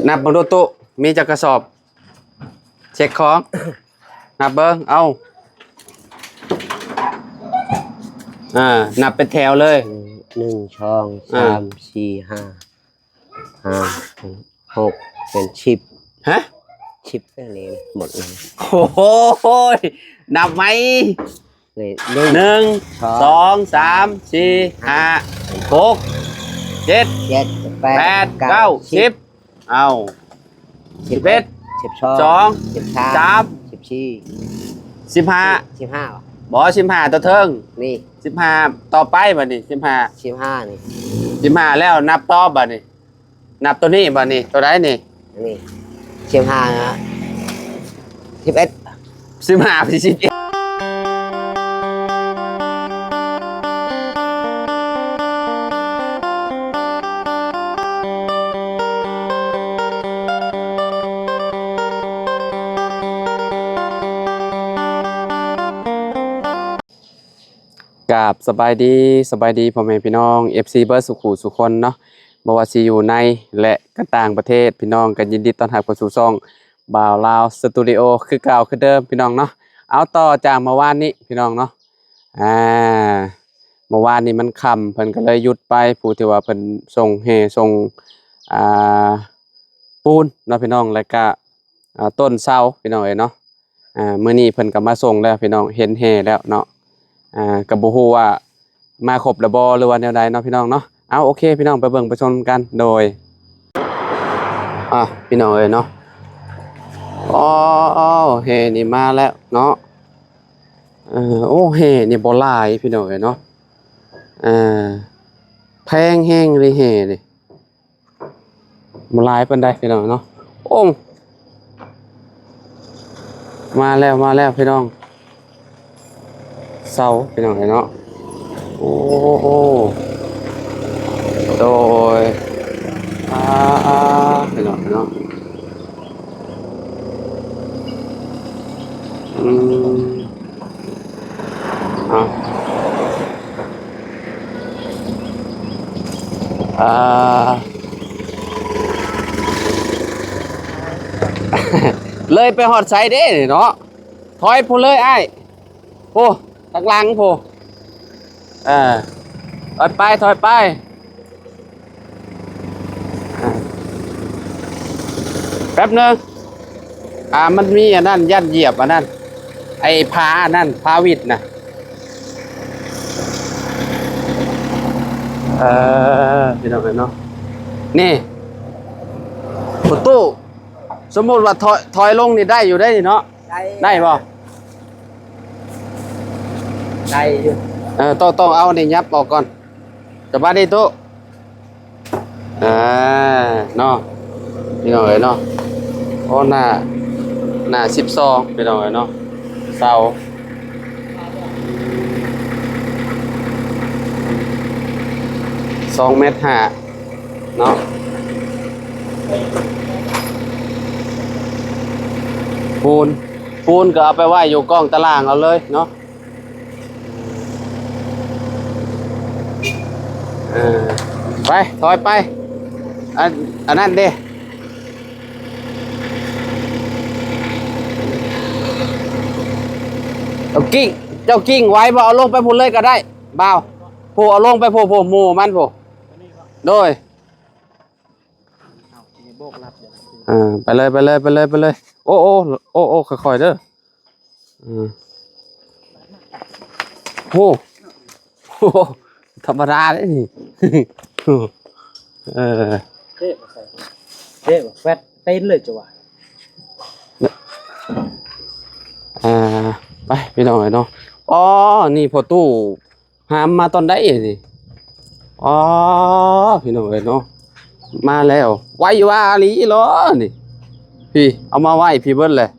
นับบังดูตุมีจักกระสอบเช็คของนับเบิ้งเอานับเป็นแถวเลย1 2 3 4 5 6เป็นชิปฮะชิปเรื่องนี้หมดเลยโอ้โหนับไหมเลย1 2 3 4 5 6 7 8 9 10เอา11 12 13 14 15 15บ่15ตัวเทิงนี่15ต่อไปบัดนี้15นี่15แล้วนับต่อบัดนี้นับตัวนี้บัดนี้ตัวใดนี่นี่15นะ11 15เป็น11กราบสบายดีพ่อแม่พี่น้อง FC เบิร์ดสุขุสุคนเนาะบ่ว่าสิอยู่ในและก็ต่างประเทศพี่น้องกันยินดีต้อนรับเข้าสู่ช่องบ่าวลาวสตูดิโอคือเก่าคือเดิมพี่น้องเนาะเอาต่อจากเมื่อวานนี้พี่น้องเนาะเมื่อวานนี้มันค่ำเพิ่นก็เลยหยุดไปผู้ที่ว่าเพิ่นส่งส่งปูนเนาะพี่น้องแล้วก็ต้นเสาพี่น้องเอ้ยเนาะมื้อนี้เพิ่นก็มาส่งแล้วพี่น้องเห็นแห่แล้วเนาะกับบ่ฮู้ว่ามาครบแล้วบ่หรือว่าแนวใดเนาะพี่น้องเนาะเอาโอเคพี่น้องไปเบิ่งไปชมกันโดยพี่น้องเอ้ยเนาะเฮนี่มาแล้วเนาะโอ้เฮนี่บ่หลายพี่น้องเอ้ยเนาะแพงแฮงเลยเฮนี่บ่หลายปานใดพี่น้องเนาะโอ้มาแล้วพี่น้องเสาพี่น้องเนาะโอ้โดยพี่น้องเนาะเลยไปหอดไซเด้เนาะถอยพูเลยไอ้โอ้ตักลังพูถอยไปแป๊บนึงมันมีอันนั้นยัดเหยียบอันนั้นไอ้พาอันนั้นพาวิดนะพี่น้องเนาะนี่ประตูสมมติว่าถอยลงนี่ได้อยู่ได้เนาะได้ป่ะได้อยู่ต้องเอานี่ยับออกก่อนจะบ้าได้ตู้เนาะพี่น้องเอ๋ยเนาะโอ้หน้า12พี่น้องเอ๋ยเนาะเสา2.5 เมตรเนาะปูนก็เอาไปไว้อยู่กล้องตารางเอาเลยเนาะไปถอยไปอันนั้นเด้เจ้ากิ้งไว้บ่เอาลงไปพูดเลยก็ได้บ่าวผู้เอาลงไปผู้หมู่มันผู้โดยไปเลยโอ้ค่อยๆเด้อโอ้ธรรมดาเลยนี่เท่แฟตเต้นเลยจ้ะวะไปพี่น้องเนาะนี่พอตู้หามมาตอนได้นี่พี่น้องเนาะมาแล้วไว้ว่าลีเหรอนี่พี่เอามาไว้พี่เบิ้ลเลย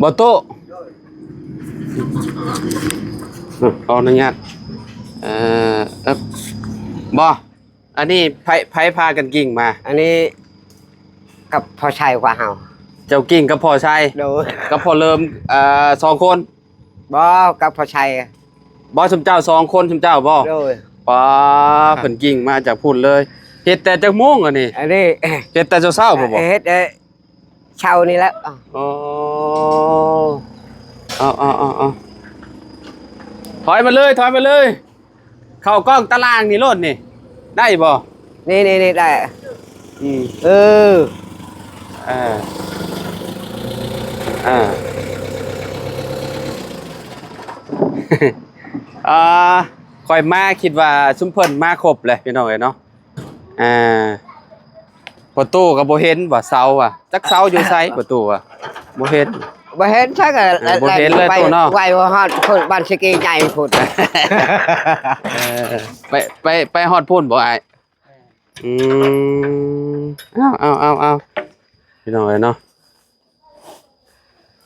บ่โตเอาหนึ่งยัดบ่อันนี้ไผพากันกิ่งมาอันนี้กับพอชัยกว่าเฮาเจ้ากิ่งกับพ่อชัยกับพ่อเริ่ม2 คนบ่กับพอชัยบ่สมเจ้า2 คนสมเจ้าบ่ ป้าเพิ่นกิ่งมาจากพุ่นเลยเฮ็ดแต่จักโมงอันนี้ อันนี้ เฮ็ดแต่เช้าๆบ่บ่ เฮ็ดเช่านี่แล้ว อ๋อเอาถอยมาเลยถอยมาเลย เข้ากล้องตารางนี่โลดนี่ ได้บ่ นี่ได้ อืม เออ อ่าอ่า อ่าคอยมาคิดว่าซุมเพิ่นมาครบเลยพี่น้องเอ้ยเนาะประตูก็บ่เห็นว่าเสาอ่ะจักเสาอยู่ไสประตูอ่ะบ่เห็น บ่เห็นชักอะ บ่เห็นเลยตัวเนาะ ไว้ว่าฮอดคนบ้านสกีใหญ่พุ่น ไปฮอดพุ่นบ่อ้ายอืมเอาพี่น้องเอ้ยเนาะ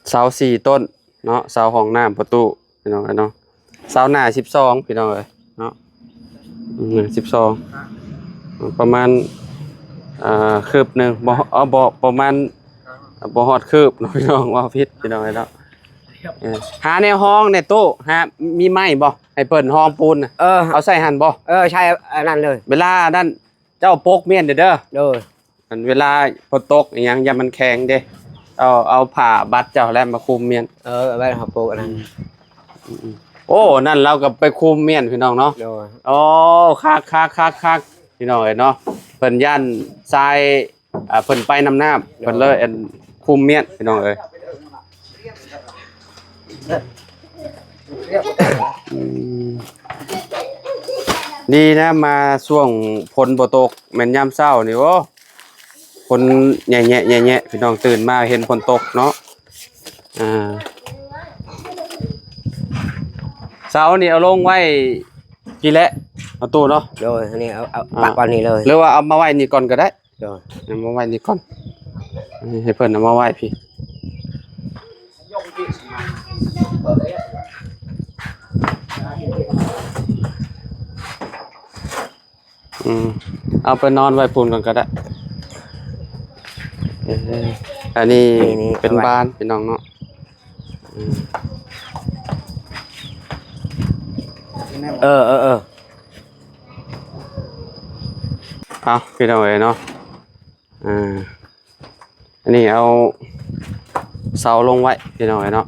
เสา4ต้นเนาะเสาห้องน้ำประตูพี่น้องเอ้ยเนาะเสาหน้า12พี่น้องเอ้ยเนาะ12ประมาณคืบหนึงบ่บ่ประมาณบ่ฮอดคืบเนาะพี่น้องว่าผิดพี่น้องเอ้ยเนาะหาแนวห้องในตู้หามีไม้บ่ให้เพิ่นห้องปูนน่ะเอาใส่หั่นบ่ ใช่อันนั้นเลย เวลานั้นเจ้าปกเมียนเด้อ โดย อันเวลาฝนตกอีหยังอย่ามันแข็งเด้เอาผ้าบัดเจ้าแล้วมาคุมเมียน ไว้หาปลูกอันนั้น โอ้นั่นเราก็ไปคุมเมียนพี่น้องเนาะ โดย โอ้คักพี่น้องเอ้ยเนาะเพิ่นย่านทรายเพิ่นไปน้ำน้ำเพิ่นเลยอันคุมเมียนพี่น้องเอ้ยดีนะมาช่วงฝนบ่ตกแม่นยามเช้านี่โอ้ฝนแย่ๆพี่น้องตื่นมาเห็นฝนตกเนาะเสานี่เอาลงไว้กี่แหละเอาตู้เนาะ โดยอันนี้เอาปักวันนี้เลย หรือว่าเอามาไว้นี่ก่อนก็ได้ โดย เอามาไว้นี่ก่อนให้เพิ่นเอามาไว้พี่เอาไปนอนไว้ปูนก่อนก็ได้อันนี้เป็นบ้านพี่น้องเนาะเอาพี่น้องเอ้ยเนาะอันนี้เอาเสาลงไว้พี่น้องเอ้ยเนาะ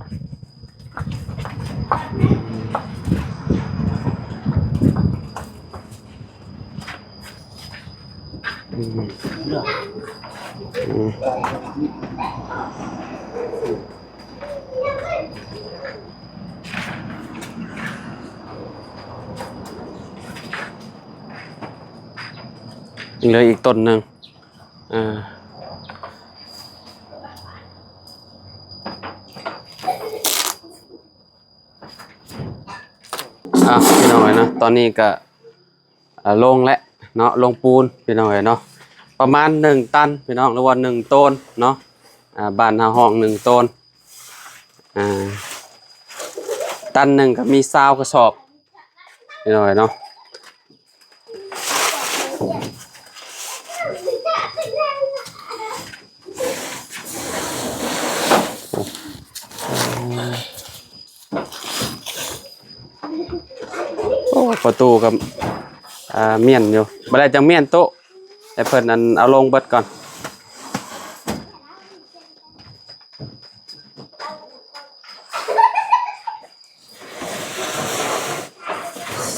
เหลืออีกต้นหนึ่งพี่น้องเอ้ยนะตอนนี้ก็ลงแล้วเนาะลงปูนพี่น้องเอ้ยเนาะประมาณ1 ตันพี่น้องหรือว่า1 ต้นเนาะบ้านหาห้อง1 ต้นตันหนึ่งก็มี20 กระสอบพี่น้องเอ้ยเนาะประตูกับเมียนอยู่บ่ได้จังเมียนโต๊ะให้เพิ่นอันเอาลงเบิดก่อน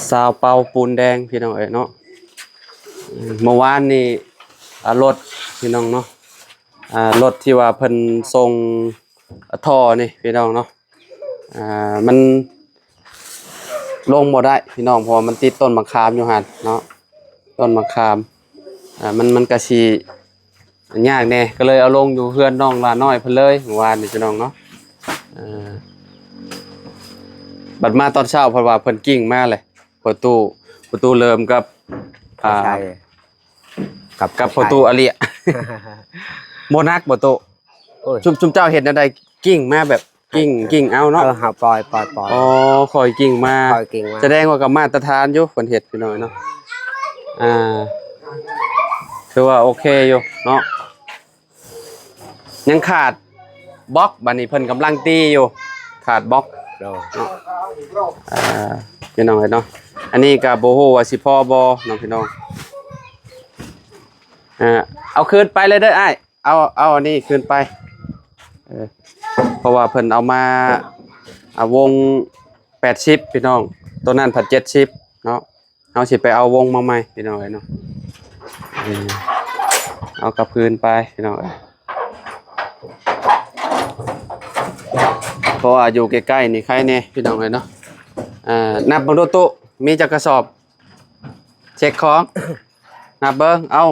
ซาวเปาปูนแดงพี่น้องเอ้ยเนาะเมื่อวานนี่รถพี่น้องเนาะรถที่ว่าเพิ่นส่งท่อนี่พี่น้องเนาะมันลงบ่ได้พี่น้องเพราะมันติดต้นมะขามอยู่หั่นเนาะต้นมะขามมันก็สิยากแน่ก็เลยเอาลงอยู่เฮือนน้องลาน้อยเพิ่นเลยเมื่อวานนี่พี่น้องเนาะบัดมาตอนเช้าเพราะว่าเพิ่นกิ่งมาเลยประตูเริ่มกับใช่กับประตูอาเลียโมนักประตูชุมเจ้าเห็นอะไรกิ่งมาแบบกิ่งเอาเนาะหาปล่อยอ๋อคอยกิ่งมาแสดงว่ากับมาตรฐานอยู่เพิ่นเฮ็ดพี่น้อยเนาะคือว่าโอเคอยู่เนาะยังขาดบล็อกบัดนี้เพิ่นกำลังตีอยู่ขาดบล็อกเนาะพี่น้องเนาะ อันนี้ก็บ่ฮู้ว่าสิพอบ่น้องพี่น้องเอาคืนไปเลยเด้ออ้ายเอาอันนี้คืนไปเพราะว่าเพิ่นเอามาวง80พี่น้องตัวนั้นผัด70เนาะเฮาสิไปเอาวงมาใหม่พี่น้องเนาะเอากลับคืนไปพี่น้องเพราะว่าอยู่ใกล้ๆนี่ใครแน่พี่น้องเนาะนับเบิ่งดูตุมีจักกระสอบเช็คของนับเบิ่งเอา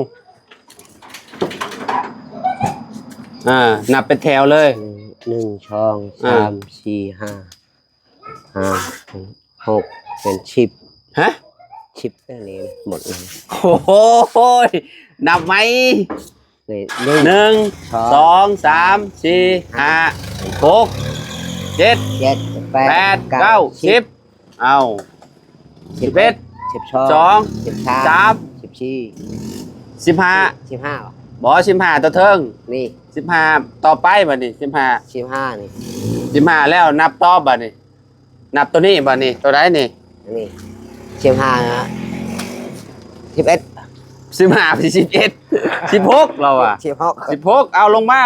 นับเป็นแถวเลย1 2 3 4 5 6เป็น10ฮะ10อันนี้หมดเลยโอ้โหนับไหมนี่1 2 3 4 5 6 7 7 8 9 10เอา11 12 13 14 15 15บ่15ตัวเทิงนี่15ต่อไปบัดนี้15นี่15แล้วนับต่อบัดนี้นับตัวนี้บัดนี้ตัวใดนี่นี่15นะ11 15ไป11 16เราอ่ะ16เอาลงมา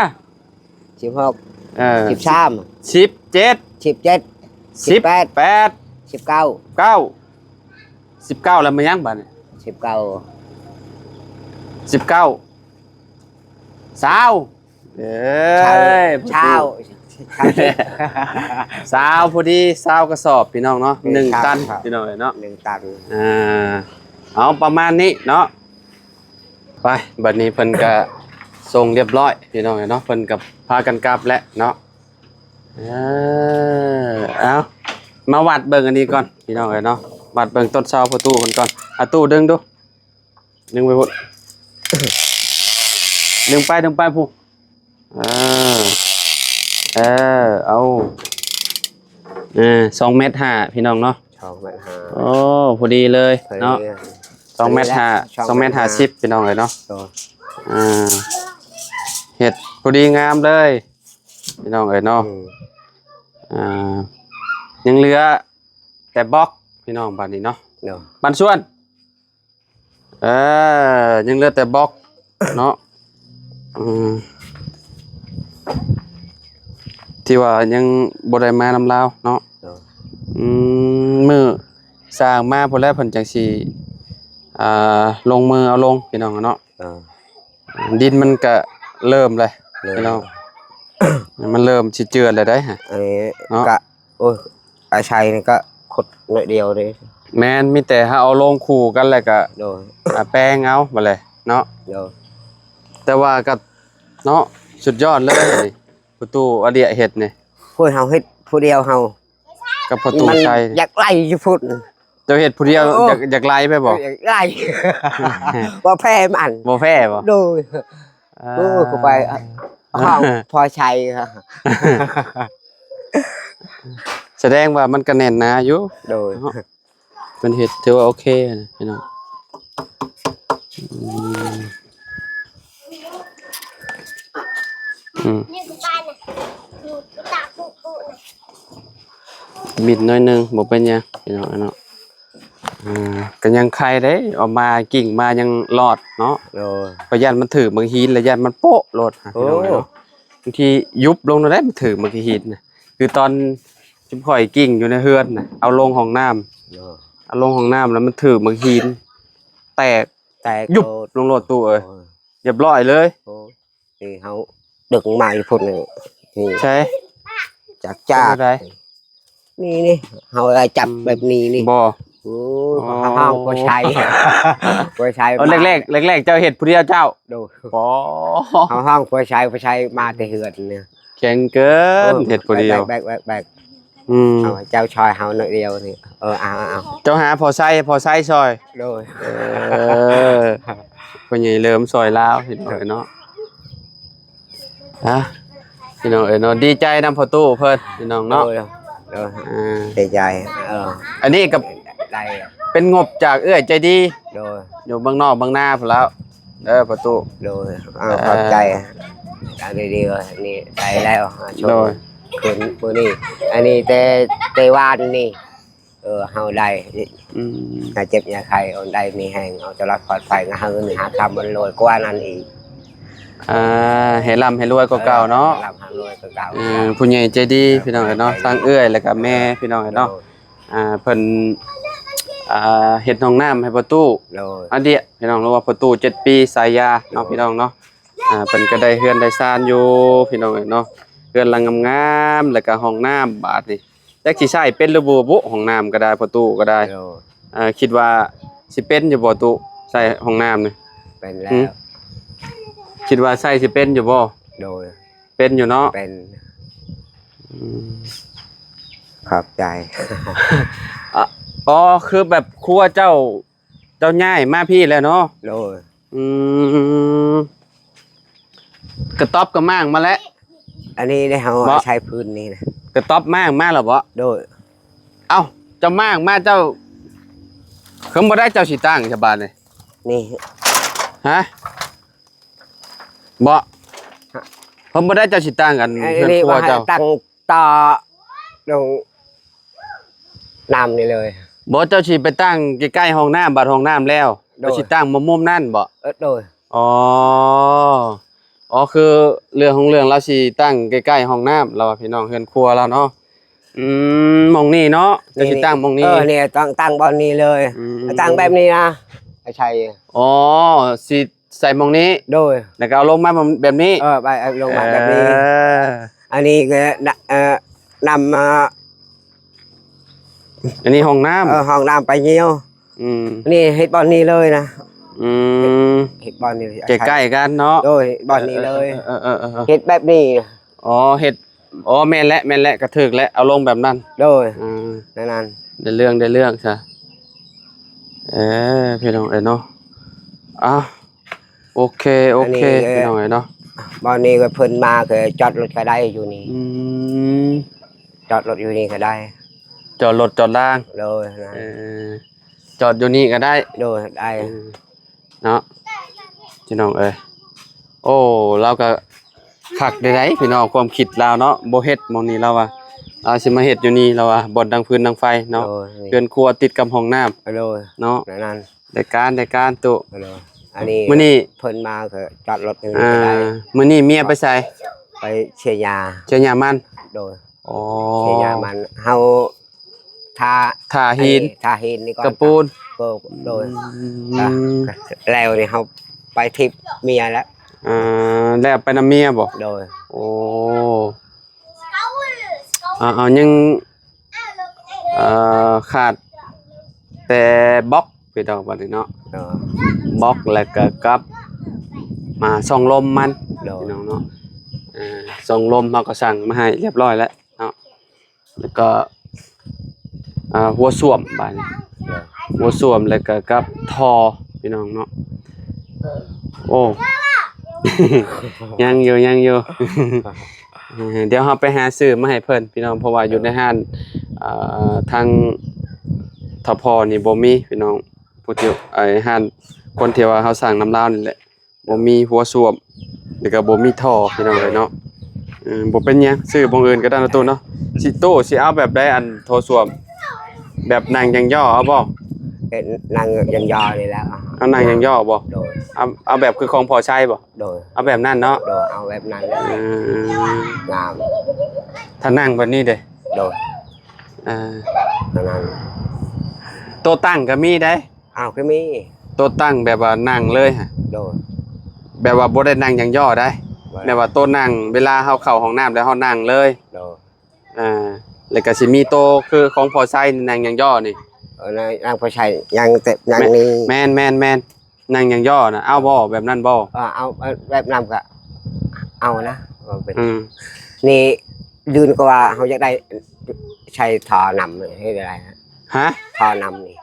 16 13 17 18 19 19แล้วมันยังบัดนี้19 20เอ้ยเช้าพอดี20กระสอบพี่น้องเนาะ1ตันพี่น้องเนาะ1ตันเอาประมาณนี้เนาะไปบัดนี้เพิ่นก็ส่งเรียบร้อยพี่น้องเนาะเพิ่นก็พากันกลับแล้วเนาะเอามาวัดเบิ่งอันนี้ก่อนพี่น้องเนาะวัดเบิ่งต้นเสาประตูเพิ่นก่อนตู้ดึงดูดึงไปพุ่นดึงไปพุ่นเอา2.5 เมตรพี่น้องเนาะ2.5เมตรโอ้พอดีเลยเนาะ2.5 เมตร2.50 เมตรพี่น้องเลยเนาะเห็ดพอดีงามเลยพี่น้องเนาะยังเหลือแต่บล็อกพี่น้องบ้านนี้เนาะบ้านส่วนยังเหลือแต่บล็อกเนาะที่ว่ายังบ่ได้มานำลาวเนาะมือสร้างมาพอแล้วเพิ่นจังสิลงมือเอาลงพี่น้องเนาะดินมันก็เริ่มเลยพี่น้องมันเริ่มสิเจือดแล้วได้ฮะอันนี้ก็โอ้ยอาชัยนี่ก็ขดหน่อยเดียวเลยแม่นมีแต่ถ้าเอาลงคู่กันแล้วก็แป้งเอาบ่เลยเนาะแต่ว่าก็เนาะสุดยอดเลยประตูอเดียเฮ็ดนี่พูดเฮาเฮ็ดผู้เดียวเฮากับประตูชัยอยากไล่อยู่พุ่นเจ้าเฮ็ดผู้เดียวอยากไล่ไปบ่อยากไล่บ่แพ้มันบ่แพ้บ่ดูเข้าไปห้องพอชัยค่ะแสดงว่ามันก็แน่นหนาอยู่โดยเป็นเฮ็ดถือว่าโอเคนะพี่น้องนี่คือบ้านน่ะตาปุ๊น่ะมิดน้อยนึงบ่เป็นหยังพี่น้องเนาะก็ยังไข่ได้ออกมากิ่งมายังรอดเนาะประหยัดมันถือบางหินระยะมันโป๊ะรถพี่น้องเนาะบางทียุบลงได้มันถือบางทีหินนะคือตอนจุ่มข่อยกิ่งอยู่ในเฮือนน่ะเอาลงห้องน้ำเอาลงห้องน้ำแล้วมันถือบางหินแตกยุบลงรถตู้เอ้ยเรียบร้อยเลยนี่เฮาดึงมาอีกพุ่นนึงนี่ใช่จากนี่เฮาอะไรจับแบบนี้นี่บ่โอ้ห้องบ่ใช่แรกเจ้าเฮ็ดผู้เดียวเจ้าดูบ่ห้องบ่ใช่มาแต่เฮือนเนี่ยแข็งเกินเฮ็ดผู้เดียวแบกเจ้าชอยเฮาหน่อยเดียวนี่เอาเจ้าหาพอใช้ซอยโดยพ่อใหญ่เริ่มซอยลาวเห็นเนาะพี่น้องเนาะดีใจนำพ่อตู้เพิ่นพี่น้องเนาะดีใจอันนี้กับเป็นงบจากเอื้อยใจดีอยู่บางนอกบางหน้าพุ่นแล้วพ่อตู้โดยขอบใจดีๆนี่ใจแล้วโดยคนมื้อนี้อันนี้แต่วานนี่เฮาได้ อืม หาเจ็บยาไข้อดได้มีแห้งเอาตลอดปลอดภัยนะฮะเงินหาคำมันรวยกว่านั้นอีก ให้ร่ำให้รวยกว่าเก่าเนาะ รับหารวยกว่าเก่า ผู้ใหญ่ใจดีพี่น้องเอ้ยเนาะทางเอื้อยแล้วก็แม่พี่น้องเอ้ยเนาะเพิ่นเฮ็ดห้องน้ำให้ประตู โดย อันเดียพี่น้องรู้ว่าประตู7 ปีสายยาเนาะพี่น้องเนาะเพิ่นก็ได้เฮือนได้ซ่านอยู่พี่น้องเอ้ยเนาะเฮือนหลังงามๆแล้วก็ห้องน้ำบาดนี่จักสิใช้เป็นหรือบ่บุห้องน้ำก็ได้ประตูก็ได้ โดย คิดว่าสิเป็นอยู่บ่ตุใส่ห้องน้ำนี่ เป็นแล้ว คิดว่าใส่สิเป็นอยู่บ่ โดย เป็นอยู่เนาะ เป็นขอบใจ อ๋อคือแบบครัวเจ้าย้ายมาพี่แล้วเนาะ โดย อืมกระต๊อบกระม่างมาแล้ว อันนี้ได้เขา บ่ ใช้พื้นนี่นะ กระต๊อบม่างมาแล้วบ่ โดย เอ้าเจ้าม่างมาเจ้าเขาบ่ได้เจ้าสิตั้งฉบาดเลย นี่ ฮะบ่ผมบ่ได้เจ้าสิตั้งกัน อัน เพื่อน นี้ ครัว ว่าให้ เจ้า ตั้งต่อลงน้ำนี่เลย บ่เจ้าสิไปตั้งใกล้ๆห้องน้ำบัดห้องน้ำแล้ว โดย เจ้าสิตั้งมุมนั่นบ่ โดย อ๋อคือเรื่องของเรื่องเราสิตั้งใกล้ๆห้องน้ำเราว่าพี่น้องเฮือนครัวเราเนาะหม้องนี้เนาะจะสิตั้งหม้องนี้ เนี่ยตั้งบอลนี้เลย อืม ตั้งแบบนี้นะไอ้ชัย อ๋อสิใส่หม้องนี้ โดย แล้วก็เอาลงมาแบบนี้ ไปลงมาแบบนี้ อันนี้ก็นำมา อันนี้ห้องน้ำ ห้องน้ำไปเยี่ยว อืม นี่เฮ็ดบอลนี้เลยนะ อืม เฮ็ดบอลนี้ ใกล้ๆกันเนาะ โดยบอลนี้เลย เออ เฮ็ดแบบนี้ อ๋อเฮ็ดอ๋อแม่นและกระถึกและเอาลงแบบนั้น โดย อืม นั่น ได้เรื่องซะพี่น้องเนาะโอเคพี่น้องเนาะ บอลนี้ก็เพิ่นมาก็จอดรถก็ได้อยู่นี่ อืม จอดรถอยู่นี่ก็ได้ จอดรถจอดล่าง โดยนะ จอดอยู่นี่ก็ได้ โดยได้ เนาะพี่น้องโอ้เราก็คักได้ไดพี่น้องความคิดเราเนาะบ่เฮ็ดหม้องนี้เราว่าสิมาเฮ็ดอยู่นี่เราว่าบ่อนดังพื้นดังไฟเนาะ โดย เรือนครัวติดกับห้องน้ำ โดย เนาะ นั่น ได้การตุ โดยอันนี้ มื้อนี้ เพิ่นมาก็จอดรถอยู่นี่ก็ได้ มื้อนี้เมียไปใส่ ไปเชียร์ยา เจ้ายามัน โดย อ๋อ เชียร์ยามันเฮาทา ทาหิน ทาหินนี่ก่อน กระปูน ก็โดย อืม แล้วนี่เฮาไปทิพย์เมียแล้ว แล้วไปนำเมียบ่ โดย โอ้ยังขาดแต่บล็อกพี่น้องบัดนี้เนาะ โดย บล็อกแล้วก็กับมาส่องลมมัน โดย พี่น้องเนาะส่องลมเราก็สั่งมาให้เรียบร้อยแล้วเนาะแล้วก็หัวส้วมบัดนี้หัวส้วมแล้วก็กับท่อพี่น้องเนาะโอ้ ยังอยู่ เดี๋ยวเราไปหาซื้อมาให้เพิ่นพี่น้องเพราะว่าอยู่ในห้านทางทพนี่บ่มีพี่น้องผู้ที่ห้านคนที่ว่าเฮาสั่งน้ำลาวนี่แหละบ่มีหัวส้วมแล้วก็บ่มีท่อพี่น้องเลยเนาะบ่เป็นหยังซื้อบ่อื่นก็ได้นะตู้เนาะสิเอาแบบใดอันโถส้วมแบบนั่งย่อเอาบ่ เป็นนางยันยอนี่แหล้ว เอานั่งย่อบ่ โดย เอาแบบคือของพอใช้บ่ โดย เอาแบบนั้นเนาะ โดยเอาแบบนั้นเลยงาม ถ้านั่งแบบนี้เด้ โดย นั้น โต๊ะตั้งก็มีได้ อ้าวคือมี โต๊ะตั้งแบบว่านั่งเลยฮะ โดย แบบว่าบ่ได้นั่งอย่างย่อได้แบบว่าโต๊ะนั่งเวลาเฮาเข้าห้องน้ำแล้วเฮานั่งเลย โดย แล้วก็สิมีโต๊ะคือของพอใช้นั่งอย่างย่อนี่ นางผู้ชายยังแต่ยังนี้ แม่นนั่งอย่างย่อน่ะเอาบ่แบบนั้นบ่ เอาแบบนำก็เอานะเป็น อืม นี่ยืนก็ว่าเขาจะได้ใช้ทอนำให้ได้ ฮะ ทอนำนี่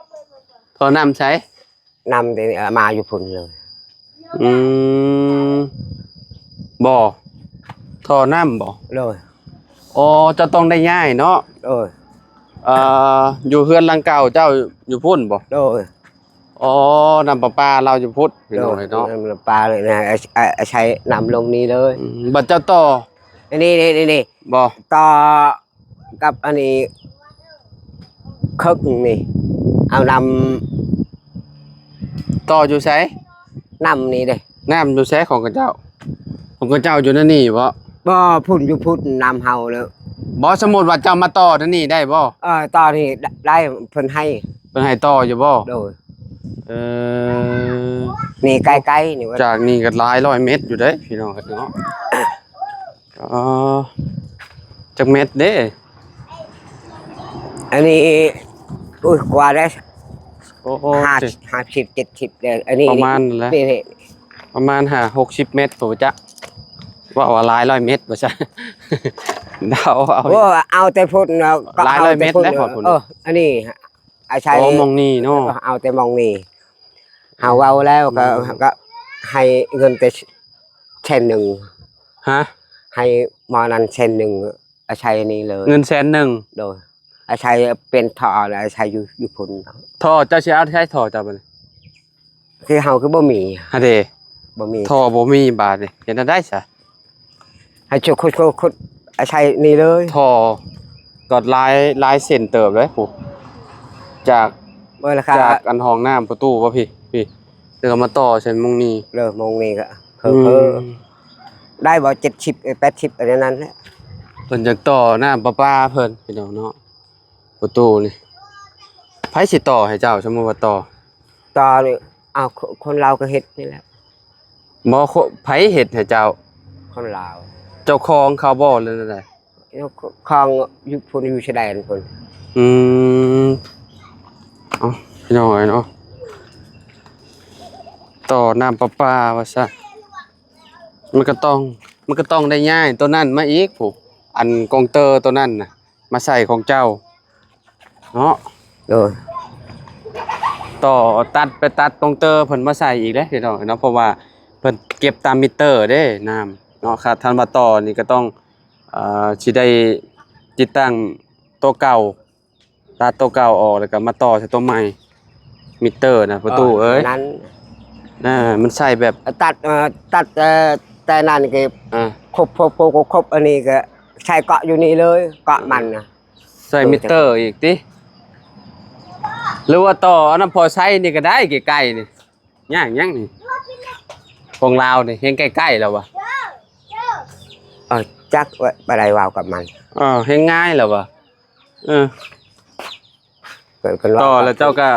โทรนำใช้ นำแต่มาอยู่พุ่นเลย อืมบ่โทรนำบ่ เลย อ๋อจะต้องได้ง่ายเนาะ เลย อยู่เฮือนหลังเก่าเจ้าอยู่พุ่นบ่ เลย อ๋อนำประปาเราอยู่พุ่นพี่น้องเนาะ ปลาเลยนะใช้นำลงนี้เลย บัดเจ้าต่อ นี่ บ่ ต่อกับอันนี้คึกนี่ เอาน ต่ออยู่ไส ำนำนี่เด้ น้ำอยู่ไสของกระเจ้าของกระเจ้าอยู่นั่นนี่บ่ บ่พุ่นอยู่พุ่นนำเฮาแล้ว บ่สมมุติว่าเจ้ามาต่อนั่นนี่ได้บ่ ตอนนี้ได้เพิ่นให้ เพิ่นให้ต่ออยู่บ่ โดย เออ นี่ใกล้ๆนี่ว่า จากนี่ก็หลายร้อยเมตรอยู่เด้พี่น้องเนาะอ๋อจักเม็ดเด้ อันนี้อุ้ยกว่าได้ โอ้โห 50 70เด้ออันนี้ ประมาณนั่นแหละ นี่ ประมาณ60 เมตรผมจะว่าหลายร้อยเมตรบ่ใช่ เดาเอา โอ้เอาแต่พุ่นก็ หลายร้อยเมตรแล้วขอพุ่น อันนี้อาชัย โอ้มองนี่เนาะ เอาแต่มองนี่เฮาเว้าแล้วก็ให้เงินแต่เช่นหนึ่ง ฮะ ให้หมอนั้นเช่นหนึ่งอาชัยนี่เลย เงินแสนหนึ่ง โดยอาชัยเป็นท่อแล้วอาชัยอยู่พุ่น ท่อเจ้าสิเอาใช้ท่อเจ้าบ่นี่ คือเฮาคือบ่มี ฮะเด้ บ่มี ท่อบ่มีบาทนี่เห็นได้ซะ ให้ชุดอาชัยนี่เลย ท่อก็หลายเส้นเติบเลยผู้จาก เมื่อราคา จากอันห้องน้ำประตูบ่พี่แล้วก็มาต่อใส่มุงนี้ เลิกมองนี่ก็เพ้อได้บ่70 80อะไรนั้นแหละ เพิ่นจะต่อน้ำประปาเพิ่นพี่น้องเนาะประตูนี่ไผสิต่อให้เจ้าสมมุติว่าต่อ ตอนี่เอาคนเราก็เฮ็ดนี่แหละ บ่ไผเฮ็ดให้เจ้า คนลาว เจ้าของเขาบ่หรือนั่นใด คลองอยู่พุ่นอยู่ชายแดนพุ่น อืมเอ้าพี่น้องเอ้ยเนาะต่อน้ำประปาว่าซะมันก็ต้องได้ย้ายตัวนั้นมาอีกผู้อันกองเตอร์ตัวนั้นน่ะมาใส่ของเจ้าเนาะ โดย ต่อตัดตรงเตอร์เพิ่นมาใส่อีกเด้พี่น้องเนาะเพราะว่าเพิ่นเก็บตามมิเตอร์เด้น้ำเนาะค่ะท่านว่าต่อนี่ก็ต้องสิได้ติดตั้งตัวเก่าตัดตัวเก่าออกแล้วก็มาต่อใส่ตัวใหม่มิเตอร์นะประตูเอ้ย นั้น มันใส่แบบ ตัดแต่นั่นก็ อ่า ครบอันนี้ก็ใช้เกาะอยู่นี่เลยเกาะมันนะ ใส่มิเตอร์อีกติหรือว่าต่อเอาน้ำพอใช้นี่ก็ได้ใกล้ๆนี่ย่างนี่ของลาวนี่เห็นใกล้ๆแล้ววะ จักว่าอะไรวาวกับมัน เห็นง่ายแล้ววะเออ เกิดกันว่า ต่อแล้วเจ้าก็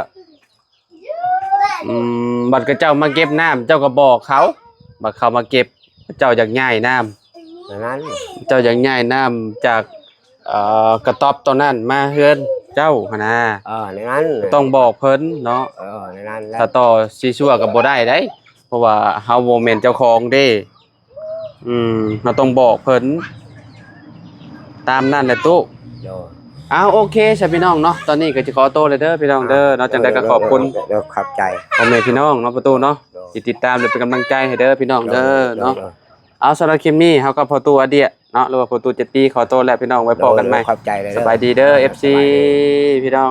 บัดก็เจ้ามาเก็บน้ำเจ้าก็บอกเขาบัดเขามาเก็บเจ้าอยากง่ายน้ นั้น ำเจ้าอยากง่ายน้ำจากกระต๊อบตัวนั้นมาเฮือนเจ้าหั่นนะ ในนั้น ต้องบอกเพิ่นเนาะ ในนั้นแล้ว ถ้าต่อซีซัวก็บ่ได้ได้เพราะว่าเฮาบ่แม่นเจ้าของเด้เราต้องบอกเพิ่นตามนั้นแหละตู้ โดย โอเคใช่พี่น้องเนาะตอนนี้ก็จะขอโตวเลยเด้อพี่น้องเด้อเนาะจังได๋ก็ขอบคุณ เดี๋ยวขับใจ พ่อแม่พี่น้องเนาะประตูเนาะที่ติดตามและเป็นกำลังใจให้เด้อพี่น้องเด้อเนาะเอาสำหรับคลิปนี้เฮาก็พอตัวอเดียเนาะหรือว่าพอตัว7ปีขอโตวแล้วพี่น้องไว้พอกันใหม่ ขับใจเลย สบายดีเด้อ FC พี่น้อง